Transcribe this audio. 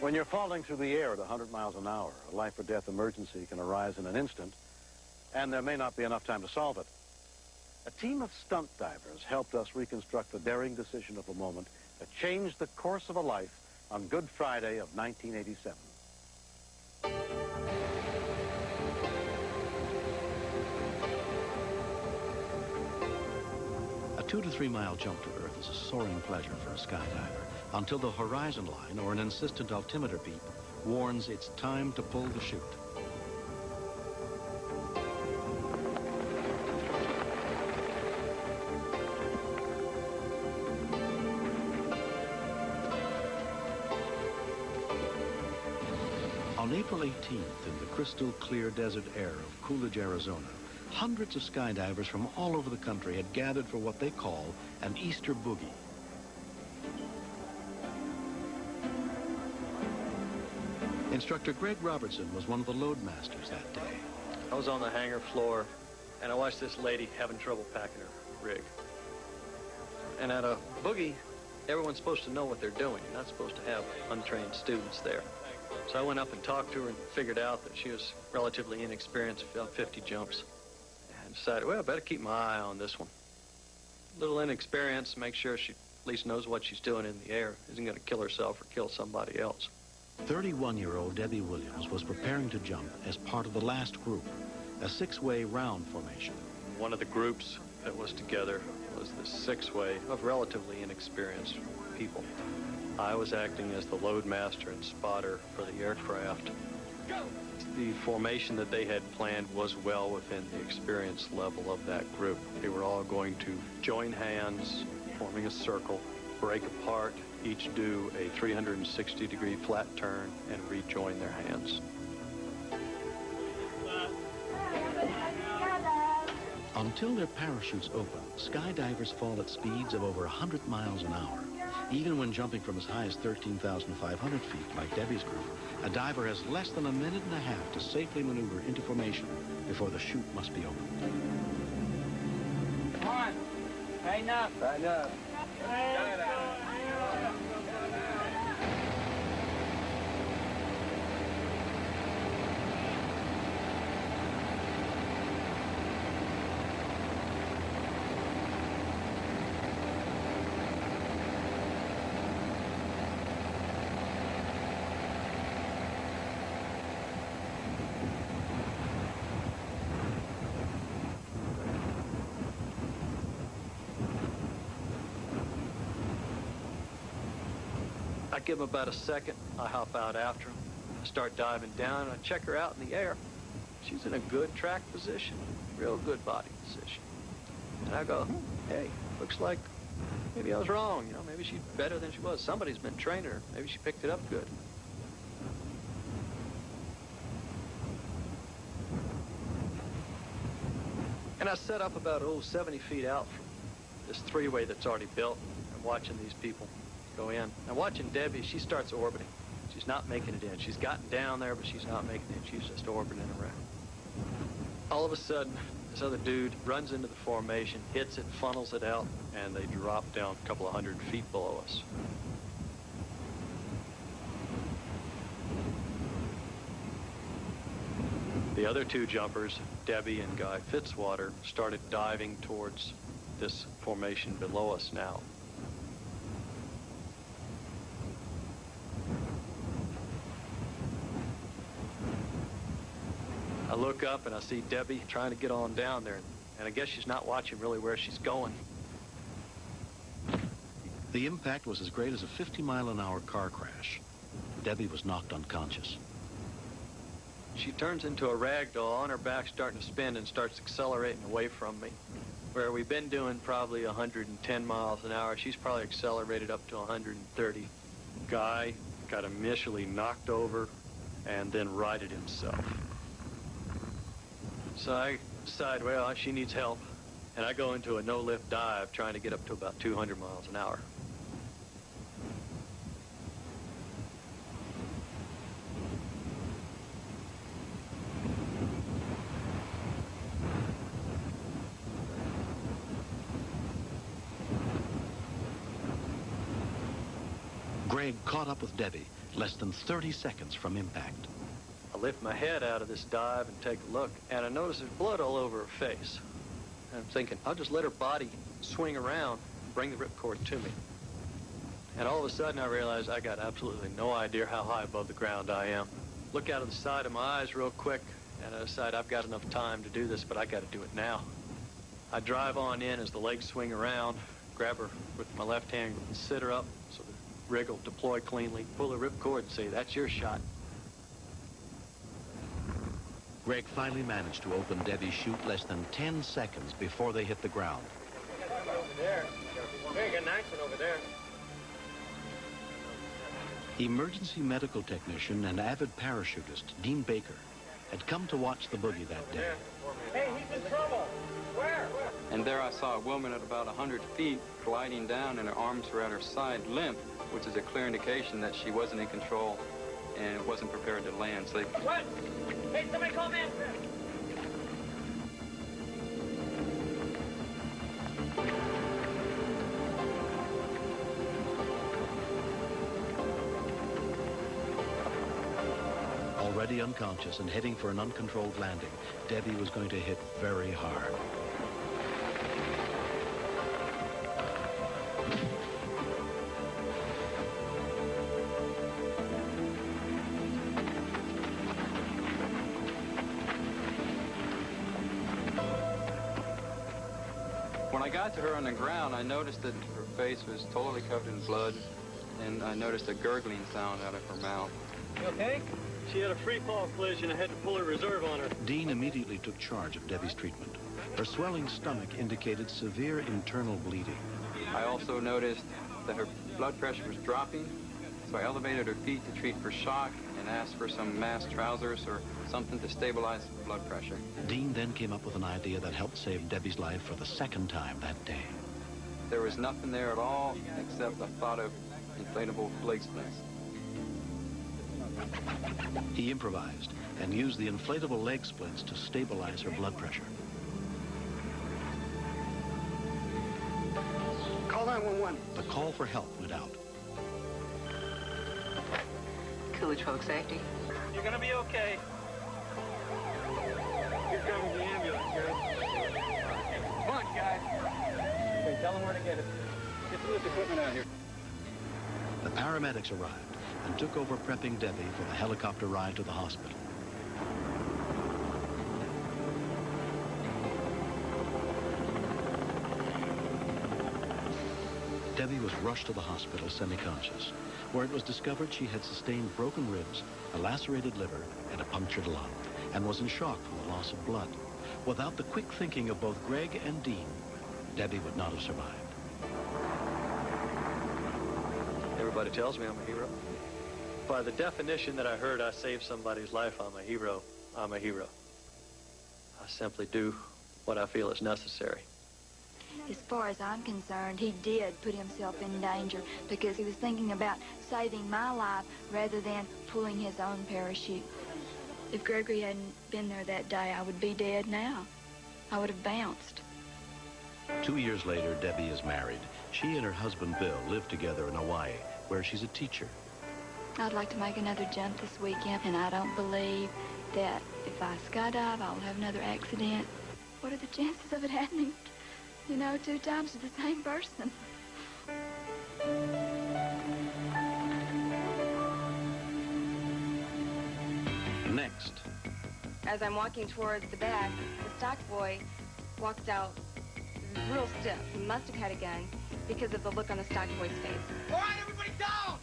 When you're falling through the air at 100 miles an hour, a life or death emergency can arise in an instant, and there may not be enough time to solve it. A team of stunt divers helped us reconstruct the daring decision of a moment that changed the course of a life on Good Friday of 1987. A 2 to 3 mile jump to Earth is a soaring pleasure for a skydiver until the horizon line or an insistent altimeter beep warns it's time to pull the chute. On April 18th, in the crystal clear desert air of Coolidge, Arizona, hundreds of skydivers from all over the country had gathered for what they call an Easter boogie. Instructor Greg Robertson was one of the load masters that day. I was on the hangar floor, and I watched this lady having trouble packing her rig. And at a boogie, everyone's supposed to know what they're doing. You're not supposed to have untrained students there. So I went up and talked to her and figured out that she was relatively inexperienced, about 50 jumps. And decided, well, I better keep my eye on this one. A little inexperienced, make sure she at least knows what she's doing in the air, isn't going to kill herself or kill somebody else. 31-year-old Debbie Williams was preparing to jump as part of the last group, a six-way round formation. One of the groups that was together was the six-way of relatively inexperienced people. I was acting as the load master and spotter for the aircraft. The formation that they had planned was well within the experience level of that group. They were all going to join hands, forming a circle, break apart, each do a 360-degree flat turn, and rejoin their hands. Until their parachutes open, skydivers fall at speeds of over 100 miles an hour. Even when jumping from as high as 13,500 feet, like Debbie's group, a diver has less than a minute and a half to safely maneuver into formation before the chute must be opened. Come on. Tighten up. Tighten up. I give them about a second. I hop out after them. I start diving down, and I check her out in the air. She's in a good track position, real good body position. And I go, hey, looks like maybe I was wrong. You know, maybe she's better than she was. Somebody's been training her. Maybe she picked it up good. And I set up about, 70 feet out from this three-way that's already built. I'm watching these people go in. Now watching Debbie, she starts orbiting. She's not making it in. She's gotten down there, but she's not making it. She's just orbiting around. All of a sudden, this other dude runs into the formation, hits it, funnels it out, and they drop down a couple of 100 feet below us. The other two jumpers, Debbie and Guy Fitzwater, started diving towards this formation below us now. I look up and I see Debbie trying to get on down there, and I guess she's not watching really where she's going. The impact was as great as a 50-mile-an-hour car crash. Debbie was knocked unconscious. She turns into a rag doll on her back, starting to spin, and starts accelerating away from me. Where we've been doing probably 110 miles an hour, she's probably accelerated up to 130. Guy got initially knocked over and then righted himself. So I decide, well, she needs help, and I go into a no-lift dive trying to get up to about 200 miles an hour. Greg caught up with Debbie, less than 30 seconds from impact. I lift my head out of this dive and take a look, and I notice there's blood all over her face. And I'm thinking, I'll just let her body swing around and bring the ripcord to me. And all of a sudden, I realize I got absolutely no idea how high above the ground I am. Look out of the side of my eyes real quick, and I decide I've got enough time to do this, but I got to do it now. I drive on in as the legs swing around, grab her with my left hand, and sit her up so the rig will deploy cleanly, pull the ripcord and say, that's your shot. Greg finally managed to open Debbie's chute less than 10 seconds before they hit the ground. Over there. Very good, nice one over there. Emergency medical technician and avid parachutist Dean Baker had come to watch the boogie that day. Hey, he's in trouble. Where? And there I saw a woman at about 100 feet gliding down, and her arms were at her side limp, which is a clear indication that she wasn't in control and wasn't prepared to land. So What? Hey, somebody call me. Already unconscious and heading for an uncontrolled landing, Debbie was going to hit very hard. when I got to her on the ground, I noticed that her face was totally covered in blood, and I noticed a gurgling sound out of her mouth. You okay? She had a free fall collision. I had to pull a reserve on her. Dean immediately took charge of Debbie's treatment. Her swelling stomach indicated severe internal bleeding. I also noticed that her blood pressure was dropping, so I elevated her feet to treat for shock and asked for some mask trousers or something to stabilize blood pressure. Dean then came up with an idea that helped save Debbie's life for the second time that day. There was nothing there at all except the thought of inflatable leg splints. He improvised and used the inflatable leg splints to stabilize her blood pressure. Call 911. The call for help went out. Coolidge Public Safety. You're gonna be okay. Here comes the ambulance, guys. Come on, guys. Okay, tell them where to get it. Get some of this equipment out here. The paramedics arrived and took over prepping Debbie for the helicopter ride to the hospital. Debbie was rushed to the hospital semi-conscious, where it was discovered she had sustained broken ribs, a lacerated liver, and a punctured lung, and was in shock from the loss of blood. Without the quick thinking of both Greg and Dean, Debbie would not have survived. Everybody tells me I'm a hero. By the definition that I heard, I saved somebody's life, I'm a hero. I'm a hero. I simply do what I feel is necessary. As far as I'm concerned, he did put himself in danger because he was thinking about saving my life rather than pulling his own parachute. If Gregory hadn't been there that day, I would be dead now. I would have bounced. 2 years later, Debbie is married. She and her husband, Bill, live together in Hawaii, where she's a teacher. I'd like to make another jump this weekend, and I don't believe that if I skydive, I'll have another accident. What are the chances of it happening, 2 times to the same person? Next. As I'm walking towards the back, the stock boy walks out real stiff. He must have had a gun because of the look on the stock boy's face. All right, everybody down!